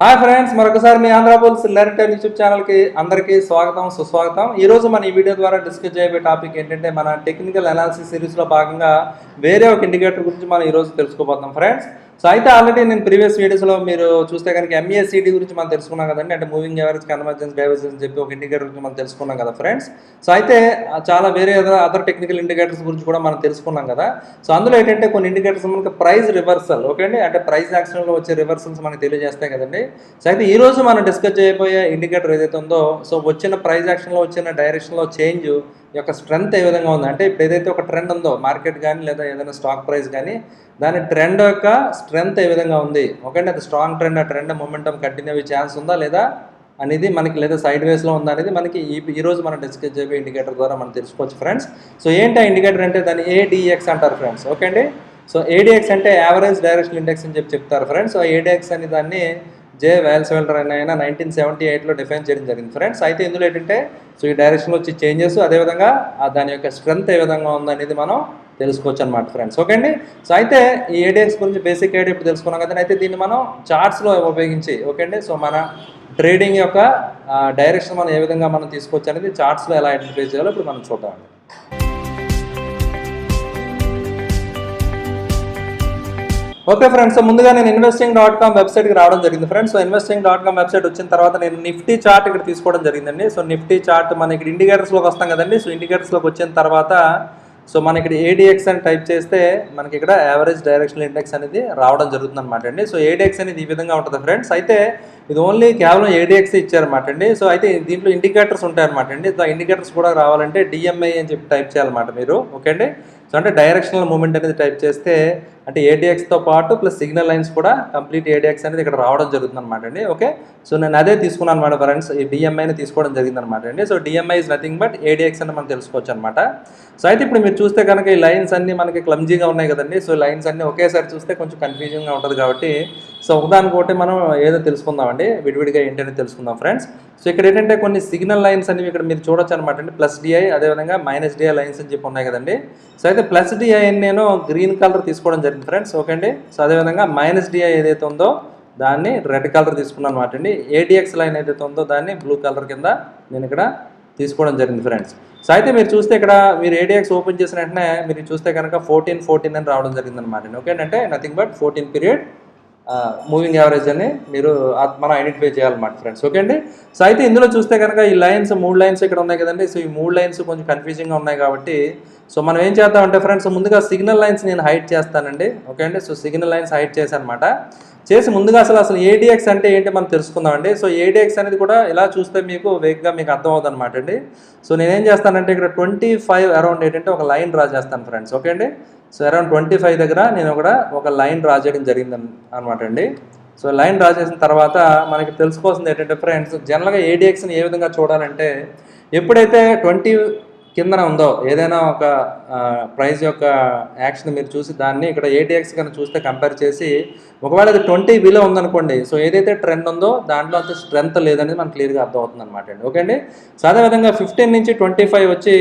Hi friends, మరొకసారి మీ ఆంధ్రపోల్స్ narrative YouTube ఛానల్కి అందరికీ స్వాగతం సుస్వాగతం. ఈరోజు మన ఈ వీడియో ద్వారా డిస్కస్ చేయబోయే టాపిక్ ఏంటంటే మన టెక్నికల్ అనాలిసిస్ సిరీస్లో భాగంగా వేరే ఒక ఇండికేటర్ గురించి మనం ఈరోజు తెలుసుకోబోతున్నాం ఫ్రెండ్స్. సో అయితే ఆల్రెడీ నేను ప్రీవియస్ వీడియోస్లో మీరు చూస్తే కనుక ఎంఈఎస్సిటీ గురించి మనం తెలుసుకున్నాం కదండి, అంటే మూవింగ్ యావరేజ్ కన్వర్జెన్స్ డైవర్జెన్స్ చెప్పి ఒక ఇండికేటర్ గురించి మనం తెలుసుకున్నాం కదా ఫ్రెండ్స్. సో అయితే చాలా వేరే అదర్ టెక్నికల్ ఇండికేటర్స్ గురించి కూడా మనం తెలుసుకున్నాం కదా. సో అందులో ఏంటంటే కొన్ని ఇండికేటర్స్ మనకి ప్రైస్ రివర్సల్, ఓకే అండి, అంటే ప్రైస్ యాక్షన్లో వచ్చే రివర్సల్స్ మనకి తెలియజేస్తాయి కదండి. సో అయితే ఈరోజు మనం డిస్కస్ చేయబోయే ఇండికేటర్ ఏదైతే ఉందో, సో వచ్చిన ప్రైస్ యాక్షన్లో వచ్చిన డైరెక్షన్లో చేంజ్ యొక్క స్ట్రెంత్ ఏ విధంగా ఉంది అంటే ఇప్పుడు ఏదైతే ఒక ట్రెండ్ ఉందో మార్కెట్ కానీ లేదా ఏదైనా స్టాక్ ప్రైస్ కానీ దాని ట్రెండ్ యొక్క స్ట్రెంత్ ఏ విధంగా ఉంది, ఓకే అండి, అది స్ట్రాంగ్ ట్రెండ్, ఆ ట్రెండ్ మొమెంటం కంటిన్యూ అయ్యే ఛాన్స్ ఉందా లేదా అనేది మనకి, లేదా సైడ్ వేస్లో ఉందా అనేది మనకి ఈరోజు మనం డిస్కస్ చేయబోయే ఇండికేటర్ ద్వారా మనం తెలుసుకోవచ్చు ఫ్రెండ్స్. సో ఏంటి ఆ ఇండికేటర్ అంటే దాన్ని ADX అంటారు ఫ్రెండ్స్, ఓకే అండి. సో ADX అంటే యావరేజ్ డైరెక్షనల్ ఇండెక్స్ అని చెప్తారు ఫ్రెండ్స్. సో ADX అని దాన్ని వేల్స్వెల్టర్ ఆయన 1978లో డిఫైన్ చేయడం జరిగింది ఫ్రెండ్స్. అయితే ఇందులో ఏంటంటే సో ఈ డైరెక్షన్లో వచ్చి చేంజెస్, అదేవిధంగా దాని యొక్క స్ట్రెంత్ ఏ విధంగా ఉందనేది మనం తెలుసుకోవచ్చు అనమాట ఫ్రెండ్స్, ఓకే అండి. సో అయితే ఈ ADX గురించి బేసిక్ ఐడియా ఇప్పుడు తెలుసుకున్నాం కదండి. అయితే దీన్ని మనం చార్ట్స్లో ఉపయోగించి, ఓకే అండి, సో మన ట్రేడింగ్ యొక్క డైరెక్షన్ మనం ఏ విధంగా మనం తీసుకోవచ్చు అనేది చార్ట్స్లో ఎలా ఐడెంటిఫై చేయాలో ఇప్పుడు మనం చూద్దామండి. ఓకే ఫ్రెండ్స్, సో ముందుగా నేను investing.com వెబ్సైట్కి రావడం జరిగింది ఫ్రెండ్స్. సో investing.com వెబ్సైట్ వచ్చిన తర్వాత నేను నిఫ్టీ చార్ట్ ఇక్కడ తీసుకోవడం జరిగిందండి. సో నిఫ్టీ చార్ట్ మన ఇక్కడ ఇండికేటర్స్లోకి వస్తాం కదండి. సో ఇండికేటర్స్లోకి వచ్చిన తర్వాత సో మన ఇక్కడ ADX అని టైప్ చేస్తే మనకి ఇక్కడ యావరేజ్ డైరెక్షనల్ ఇండెక్స్ అనేది రావడం జరుగుతుంది అనమాట అండి. సో ADX అనేది ఈ విధంగా ఉంటుంది ఫ్రెండ్స్. అయితే ఇది ఓన్లీ కేవలం ADX ఇచ్చారన్నమాట అండి. సో అయితే దీంట్లో ఇండికేటర్స్ ఉంటాయన్నమాట అండి. సో ఇండికేటర్స్ కూడా రావాలంటే DMI అని చెప్పి టైప్ చేయాలన్నమాట మీరు, ఓకే అండి. సో అంటే డైరెక్షనల్ మూమెంట్ అనేది టైప్ చేస్తే అంటే ADXతో పాటు ప్లస్ సిగ్నల్ లైన్స్ కూడా కంప్లీట్ ADX అనేది ఇక్కడ రావడం జరుగుతుంది అనమాట అండి, ఓకే. సో నేను అదే తీసుకున్నాను అనమాట ఫ్రెండ్స్, ఈ DMIని తీసుకోవడం జరిగింది అనమాట అండి. So DMI is nothing but ADX అని మనం తెలుసుకోవచ్చు అనమాట. సో అయితే ఇప్పుడు మీరు చూస్తే కనుక ఈ లైన్స్ అన్నీ మనకి క్లమ్జీగా ఉన్నాయి కదండి. సో లైన్స్ అన్నీ ఒకేసారి చూస్తే కొంచెం కన్ఫ్యూజింగ్గా ఉంటుంది కాబట్టి సో ఒకదానికోటి మనం ఏదో తెలుసుకుందామండి, విడివిడిగా ఏంటనేది తెలుసుకుందాం ఫ్రెండ్స్. సో ఇక్కడ ఏంటంటే కొన్ని సిగ్నల్ లైన్స్ అనేవి ఇక్కడ మీరు చూడొచ్చు అనమాట అండి, +DI అదేవిధంగా -DI లైన్స్ అని చెప్పి ఉన్నాయి కదండి. సో అయితే +DI అని నేను గ్రీన్ కలర్ తీసుకోవడం జరిగింది ఫ్రెండ్స్, ఓకే అండి. సో అదేవిధంగా -DI ఏదైతే ఉందో దాన్ని రెడ్ కలర్ తీసుకున్నాను అనమాట అండి. ADX లైన్ ఏదైతే ఉందో దాన్ని బ్లూ కలర్ కింద నేను ఇక్కడ తీసుకోవడం జరిగింది ఫ్రెండ్స్. సో అయితే మీరు చూస్తే ఇక్కడ మీరు ADX ఓపెన్ చేసిన వెంటనే మీరు చూస్తే కనుక 14 అని రావడం జరిగింది అనమాట అండి, ఓకే అంటే nothing but 14 period moving average అని మీరు మనం ఐడెంటిఫై చేయాలన్నమాట ఫ్రెండ్స్, ఓకే అండి. సో అయితే ఇందులో చూస్తే కనుక ఈ లైన్స్ 3 లైన్స్ ఇక్కడ ఉన్నాయి కదండి. సో ఈ 3 లైన్స్ కొంచెం కన్ఫ్యూజింగ్గా ఉన్నాయి కాబట్టి సో మనం ఏం చేద్దామంటే ఫ్రెండ్స్ ముందుగా సిగ్నల్ లైన్స్ నేను హైడ్ చేస్తానండి, ఓకే అండి. సో సిగ్నల్ లైన్స్ హైడ్ చేశాను అనమాట. చేసి ముందుగా అసలు ADX అంటే ఏంటి మనం తెలుసుకుందామండి. సో ADX అనేది కూడా ఇలా చూస్తే మీకు వేగ్గా మీకు అర్థం అవుతుంది అనమాట అండి. సో నేనేం చేస్తానంటే ఇక్కడ 25 అరౌండ్ ఏంటంటే ఒక లైన్ డ్రా చేస్తాను ఫ్రెండ్స్, ఓకే అండి. సో అరౌండ్ 25 దగ్గర నేను ఒక లైన్ డ్రా చేయడం జరిగింది అనమాట అండి. సో లైన్ డ్రా చేసిన తర్వాత మనకి తెలుసుకోవాల్సింది ఏంటంటే ఫ్రెండ్స్, జనరల్గా ADXని ఏ విధంగా చూడాలంటే ఎప్పుడైతే 20 కిందన ఉందో ఏదైనా ఒక ప్రైస్ యొక్క యాక్షన్ మీరు చూసి దాన్ని ఇక్కడ ADX కన్నా చూస్తే కంపేర్ చేసి ఒకవేళ అది 20 బిలో ఉందనుకోండి, సో ఏదైతే ట్రెండ్ ఉందో దాంట్లో అంత స్ట్రెంత్ లేదనేది మనకు క్లియర్గా అర్థం అవుతుంది అనమాట అండి, ఓకే అండి. సో అదేవిధంగా 15 నుంచి 25 వచ్చి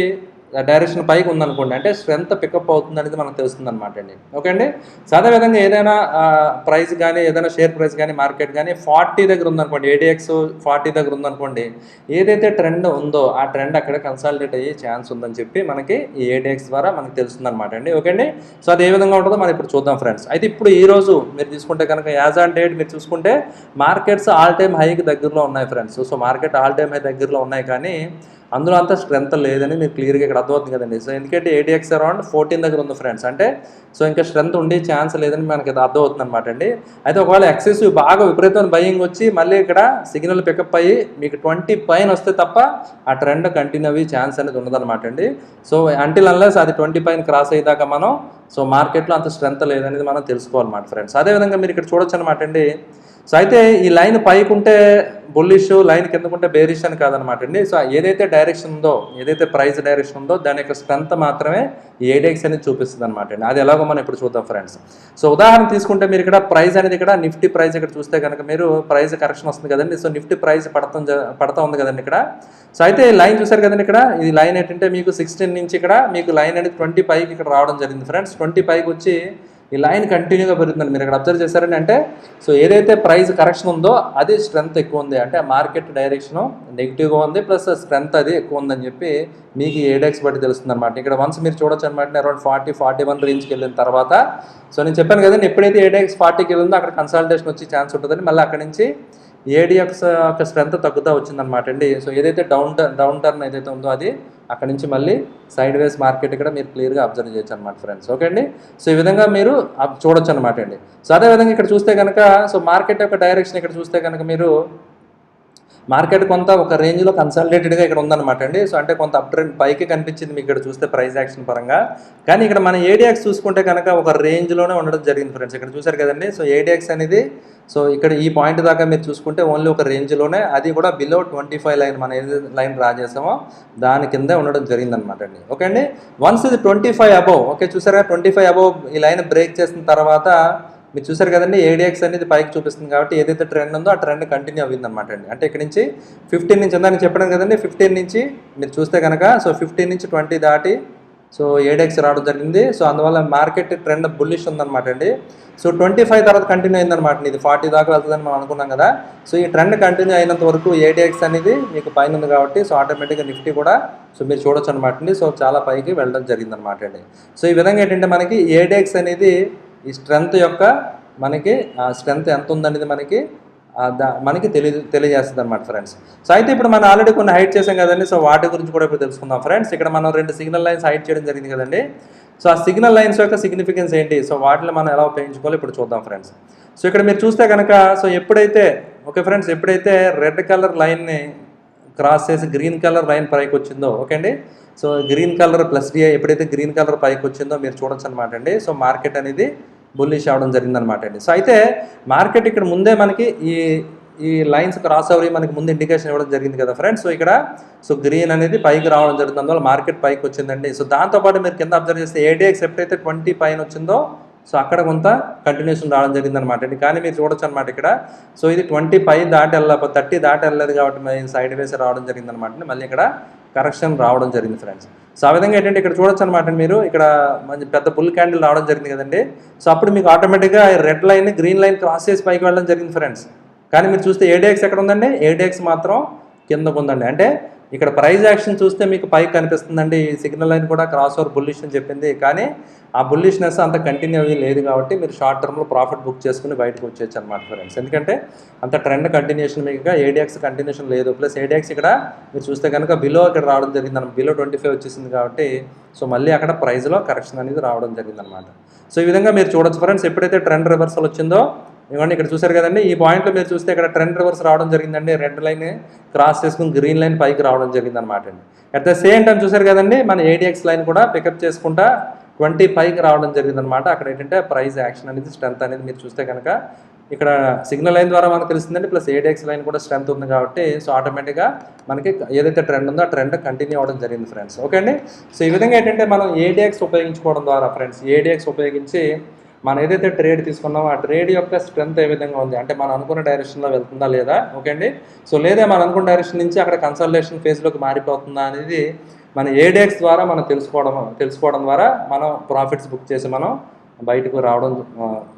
డైరెక్షన్ పైకి ఉందనుకోండి అంటే స్ట్రెంత్ పికప్ అవుతుంది అనేది మనకు తెలుస్తుంది అనమాట అండి, ఓకే అండి. సో అదేవిధంగా ఏదైనా ప్రైస్ కానీ ఏదైనా షేర్ ప్రైస్ కానీ మార్కెట్ కానీ 40 దగ్గర ఉందనుకోండి, ADX 40 దగ్గర ఉందనుకోండి, ఏదైతే ట్రెండ్ ఉందో ఆ ట్రెండ్ అక్కడ కన్సాలిడేట్ అయ్యే ఛాన్స్ ఉందని చెప్పి మనకి ఈ ADX ద్వారా మనకు తెలుస్తుంది అనమాట అండి, ఓకే అండి. సో అది ఏ విధంగా ఉంటుందో మనం ఇప్పుడు చూద్దాం ఫ్రెండ్స్. అయితే ఇప్పుడు ఈ రోజు మీరు తీసుకుంటే కనుక యాజ్ ఆన్ డేట్ మీరు చూసుకుంటే మార్కెట్స్ ఆల్ టైమ్ హైకి దగ్గరలో ఉన్నాయి friends. So market all time high దగ్గరలో ఉన్నాయి కానీ అందులో అంతా స్ట్రెంత్ లేదని మీరు క్లియర్గా ఇక్కడ అర్థమవుతుంది కదండి. సో ఎందుకంటే ADX అరౌండ్ 14 దగ్గర ఉంది ఫ్రెండ్స్, అంటే సో ఇంకా స్ట్రెంత్ ఉండే ఛాన్స్ లేదని మనకి అర్థమవుతుంది అనమాట అండి. అయితే ఒకవేళ ఎక్సెసివ్ బాగా విపరీతమైన బయింగ్ వచ్చి మళ్ళీ ఇక్కడ సిగ్నల్ పికప్ అయ్యి మీకు 20 పైన వస్తే తప్ప ఆ ట్రెండ్ కంటిన్యూ అయ్యే ఛాన్స్ అనేది ఉండదన్నమాట అండి. సో అంటిల్ అన్లెస్ అది 20 పైన క్రాస్ అయ్యేదాకా మనం సో మార్కెట్లో అంత స్ట్రెంత్ లేదనేది మనం తెలుసుకోవాలన్నమాట ఫ్రెండ్స్. అదేవిధంగా మీరు ఇక్కడ చూడొచ్చు అనమాట అండి. సో అయితే ఈ లైన్ పైకి ఉంటే బుల్లిష్, లైన్ కిందకుంటే బేరిష్ అని కాదనమాట అండి. సో ఏదైతే డైరెక్షన్ ఉందో, ఏదైతే ప్రైస్ డైరెక్షన్ ఉందో దాని యొక్క స్ట్రెంత్ మాత్రమే ఈ ADX అనేది చూపిస్తుంది అనమాట అండి. అది ఎలాగో మనం ఇప్పుడు చూద్దాం ఫ్రెండ్స్. సో ఉదాహరణ తీసుకుంటే మీరు ఇక్కడ ప్రైస్ అనేది ఇక్కడ నిఫ్టీ ప్రైస్ ఇక్కడ చూస్తే కనుక మీరు ప్రైస్ కరెక్షన్ వస్తుంది కదండి. సో నిఫ్టీ ప్రైస్ పడతా ఉంది కదండి ఇక్కడ. సో అయితే లైన్ చూసారు కదండి ఇక్కడ, ఈ లైన్ ఏంటంటే మీకు 16 నుంచి ఇక్కడ మీకు లైన్ అనేది 20 పైకి ఇక్కడ రావడం జరిగింది ఫ్రెండ్స్. 20 పైకి వచ్చి ఈ లైన్ కంటిన్యూగా పెరుగుతుందండి. మీరు ఇక్కడ అబ్జర్వ్ చేశారని అంటే సో ఏదైతే ప్రైస్ కరెక్షన్ ఉందో అది స్ట్రెంత్ ఎక్కువ ఉంది, అంటే మార్కెట్ డైరెక్షన్ నెగిటివ్గా ఉంది, ప్లస్ స్ట్రెంత్ అది ఎక్కువ ఉందని చెప్పి మీకు ఏడెక్స్ బట్టి తెలుస్తుంది అనమాట. ఇక్కడ వన్స్ మీరు చూడొచ్చు అనమాట, అరౌండ్ 40-41 రేంజ్కి వెళ్ళిన తర్వాత సో నేను చెప్పాను కదండి, ఎప్పుడైతే ఏడెక్స్ 40కి వెళ్ళిందో అక్కడ కన్సల్టేషన్ వచ్చే ఛాన్స్ ఉంటుందని మళ్ళీ అక్కడి నుంచి ఏడిఎక్స్ యొక్క స్ట్రెంత్ తగ్గుతూ వచ్చిందనమాట అండి. సో ఏదైతే డౌన్ టర్న్ ఏదైతే ఉందో అది అక్కడ నుంచి మళ్ళీ సైడ్ వేస్ మార్కెట్ ఇక్కడ మీరు క్లియర్గా అబ్జర్వ్ చేయొచ్చు అనమాట ఫ్రెండ్స్. ఓకే అండి, సో ఈ విధంగా మీరు చూడొచ్చు అనమాట అండి. సో అదేవిధంగా ఇక్కడ చూస్తే కనుక సో మార్కెట్ యొక్క డైరెక్షన్ ఇక్కడ చూస్తే కనుక మీరు మార్కెట్ కొంత ఒక రేంజ్లో కన్సాలిడేటెడ్గా ఇక్కడ ఉందన్నమాట అండి. సో అంటే కొంత అప్ ట్రెండ్ పైకి కనిపించింది మీకు ఇక్కడ చూస్తే ప్రైస్ యాక్షన్ పరంగా. కానీ ఇక్కడ మన ఏడిఎక్స్ చూసుకుంటే కనుక ఒక రేంజ్లోనే ఉండడం జరిగింది ఫ్రెండ్స్. ఇక్కడ చూసారు కదండి, సో ఏడిఎక్స్ అనేది సో ఇక్కడ ఈ పాయింట్ దాకా మీరు చూసుకుంటే ఓన్లీ ఒక రేంజ్లోనే, అది కూడా బిలో 25 లైన్, మన ఏది లైన్ డ్రా చేసామో దాని కిందే ఉండడం జరిగిందనమాట అండి. ఓకే అండి, వన్స్ ఇది 25 అబోవ్, ఓకే చూసారా 25 అబోవ్ ఈ లైన్ బ్రేక్ చేసిన తర్వాత మీరు చూసారు కదండి, ఏడిఎక్స్ అనేది పైకి చూపిస్తుంది కాబట్టి ఏదైతే ట్రెండ్ ఉందో ఆ ట్రెండ్ కంటిన్యూ అవ్వింది అనమాట అండి. అంటే ఇక్కడ నుంచి 15 నుంచి ఇందాక చెప్పడం కదండి, 15 నుంచి మీరు చూస్తే కనుక సో 15 నుంచి 20 దాటి సో ఏడిఎక్స్ రావడం జరిగింది. సో అందువల్ల మార్కెట్ ట్రెండ్ బుల్లిష్ ఉందన్నమాట అండి. సో 25 తర్వాత కంటిన్యూ అయిందనమాట, ఇది 40 దాకా వెళ్తుందని మనం అనుకున్నాం కదా. సో ఈ ట్రెండ్ కంటిన్యూ అయినంత వరకు ఏడిఎక్స్ అనేది మీకు పైన ఉంది కాబట్టి సో ఆటోమేటిక్గా నిఫ్టీ కూడా సో మీరు చూడొచ్చు అనమాట అండి. సో చాలా పైకి వెళ్ళడం జరిగిందనమాట అండి. సో ఈ విధంగా ఏంటంటే మనకి ఏడిఎక్స్ అనేది ఈ స్ట్రెంత్ యొక్క మనకి స్ట్రెంత్ ఎంత ఉందనేది మనకి తెలియజేస్తుంది అనమాట ఫ్రెండ్స్. సో అయితే ఇప్పుడు మనం ఆల్రెడీ కొన్ని హైడ్ చేసాం కదండి, సో వాటి గురించి కూడా ఇప్పుడు తెలుసుకుందాం ఫ్రెండ్స్. ఇక్కడ మనం 2 సిగ్నల్ లైన్స్ హైడ్ చేయడం జరిగింది కదండి. సో ఆ సిగ్నల్ లైన్స్ యొక్క సిగ్నిఫికెన్స్ ఏంటి, సో వాటిని మనం ఎలా ఉపయోగించుకోవాలి ఇప్పుడు చూద్దాం ఫ్రెండ్స్. సో ఇక్కడ మీరు చూస్తే కనుక సో ఎప్పుడైతే ఓకే ఫ్రెండ్స్, ఎప్పుడైతే రెడ్ కలర్ లైన్ని క్రాస్ చేసి గ్రీన్ కలర్ లైన్ పైకి వచ్చిందో, ఓకే అండి, so green colour plus DI ఎప్పుడైతే గ్రీన్ కలర్ పైకి వచ్చిందో మీరు చూడొచ్చు అనమాట అండి. సో మార్కెట్ అనేది బుల్లిష్ అవడం జరిగిందనమాట అండి. సో అయితే మార్కెట్ ఇక్కడ ముందే మనకి ఈ లైన్స్ క్రాస్ అవ్వి మనకి ముందు ఇండికేషన్ ఇవ్వడం జరిగింది కదా ఫ్రెండ్స్. సో ఇక్కడ సో గ్రీన్ అనేది పైకి రావడం జరుగుతుంది, అందువల్ల మార్కెట్ పైకి వచ్చిందండి. సో దాంతోపాటు మీరు కింద అబ్జర్వ్ చేస్తే ఏడిఎక్స్ ఎప్పుడైతే 20 పైన వచ్చిందో సో అక్కడ కొంత కంటిన్యూషన్ రావడం జరిగిందనమాట అండి. కానీ మీరు చూడొచ్చు అనమాట ఇక్కడ సో ఇది 20 పై దాటి 30 దాటి వెళ్ళలేదు కాబట్టి మేము సైడ్ వేసి రావడం జరిగిందనమాట. మళ్ళీ ఇక్కడ కరెక్షన్ రావడం జరిగింది ఫ్రెండ్స్. సో ఆ విధంగా ఏంటంటే ఇక్కడ చూడొచ్చు అనమాట మీరు, ఇక్కడ మంచి పెద్ద బుల్ క్యాండిల్ రావడం జరిగింది కదండి. సో అప్పుడు మీకు ఆటోమేటిక్గా red line green line cross చేసి పైకి వెళ్ళడం జరిగింది ఫ్రెండ్స్. కానీ మీరు చూస్తే ఏడిఎక్స్ ఎక్కడ ఉందండి, ఏడిఎక్స్ మాత్రం కిందకు ఉందండి. అంటే ఇక్కడ ప్రైస్ యాక్షన్ చూస్తే మీకు పైకి కనిపిస్తుందండి, ఈ సిగ్నల్ లైన్ కూడా క్రాస్ ఓవర్ బుల్లిష్ అని చెప్పింది, కానీ ఆ బుల్లిష్నెస్ అంత కంటిన్యూ అయ్యి లేదు కాబట్టి మీరు షార్ట్ టర్మ్లో ప్రాఫిట్ బుక్ చేసుకుని బయటకు వచ్చేయచ్చు అనమాట ఫ్రెండ్స్. ఎందుకంటే అంత ట్రెండ్ కంటిన్యూషన్ మీకు ఏడిఎక్స్ కంటిన్యూషన్ లేదు, ప్లస్ ఏడిఎక్స్ ఇక్కడ మీరు చూస్తే కనుక బిలో ఇక్కడ రావడం జరిగింది, బిలో 25 వచ్చేసింది కాబట్టి సో మళ్ళీ అక్కడ ప్రైస్లో కరెక్షన్ అనేది రావడం జరిగిందనమాట. సో ఈ విధంగా మీరు చూడొచ్చు ఫ్రెండ్స్, ఎప్పుడైతే ట్రెండ్ రివర్సల్ వచ్చిందో ఇవ్వండి ఇక్కడ చూసారు కదండి, ఈ పాయింట్లో మీరు చూస్తే ఇక్కడ ట్రెండ్ రివర్స్ రావడం జరిగిందండి, రెడ్ లైన్ క్రాస్ చేసుకుని గ్రీన్ లైన్ పైకి రావడం జరిగింది అనమాట అండి. అట్ ద సేమ్ టైం చూసారు కదండి, మన ఏడిఎక్స్ లైన్ కూడా పికప్ చేసుకుంటా 20 పైకి రావడం జరిగింది అనమాట. అక్కడ ఏంటంటే ప్రైస్ యాక్షన్ అనేది స్ట్రెంత్ అనేది మీరు చూస్తే కనుక ఇక్కడ సిగ్నల్ లైన్ ద్వారా మనకు తెలిసిందండి, ప్లస్ ఏడిఎక్స్ లైన్ కూడా స్ట్రెంత్ ఉంది కాబట్టి సో ఆటోమేటిక్గా మనకి ఏదైతే ట్రెండ్ ఉందో ఆ ట్రెండ్ కంటిన్యూ అవ్వడం జరిగింది ఫ్రెండ్స్. ఓకే అండి, సో ఈ విధంగా ఏంటంటే మనం ఏడిఎక్స్ ఉపయోగించుకోవడం ద్వారా ఫ్రెండ్స్, ఏడిఎక్స్ ఉపయోగించి మనం ఏదైతే ట్రేడ్ తీసుకున్నామో ఆ ట్రేడ్ యొక్క స్ట్రెంత్ ఏ విధంగా ఉంది, అంటే మనం అనుకున్న డైరెక్షన్లో వెళ్తుందా లేదా, ఓకే అండి, సో లేదా మనం అనుకున్న డైరెక్షన్ నుంచి అక్కడ కన్సల్టేషన్ ఫేజ్లోకి మారిపోతుందా అనేది మన ఏడిఎక్స్ ద్వారా మనం తెలుసుకోవడం ద్వారా మనం ప్రాఫిట్స్ బుక్ చేసి మనం బయటకు రావడం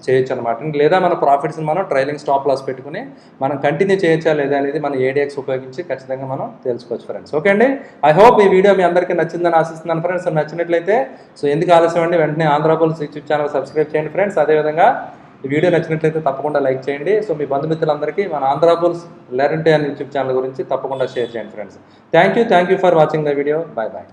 చేయొచ్చు అనమాట. లేదా మన ప్రాఫిట్స్ని మనం ట్రైలింగ్ స్టాప్ లాస్ పెట్టుకుని మనం కంటిన్యూ చేయొచ్చా లేదా అనేది మన ఏడిఎక్స్ ఉపయోగించి ఖచ్చితంగా మనం తెలుసుకోవచ్చు ఫ్రెండ్స్. ఓకే అండి, ఐ హోప్ ఈ వీడియో మీ అందరికీ నచ్చిందని ఆశిస్తున్నాను ఫ్రెండ్స్. నచ్చినట్లయితే సో ఎందుకు ఆలస్యం అండి, వెంటనే ఆంధ్రబుల్స్ యూట్యూబ్ ఛానల్ సబ్స్క్రైబ్ చేయండి ఫ్రెండ్స్. అదేవిధంగా ఈ వీడియో నచ్చినట్లయితే తప్పకుండా లైక్ చేయండి. సో మీ బంధుమిత్రులందరికీ మన Andhrabulls learn to earn YouTube channel గురించి తప్పకుండా షేర్ చేయండి friends. Thank you for watching the video. Bye bye.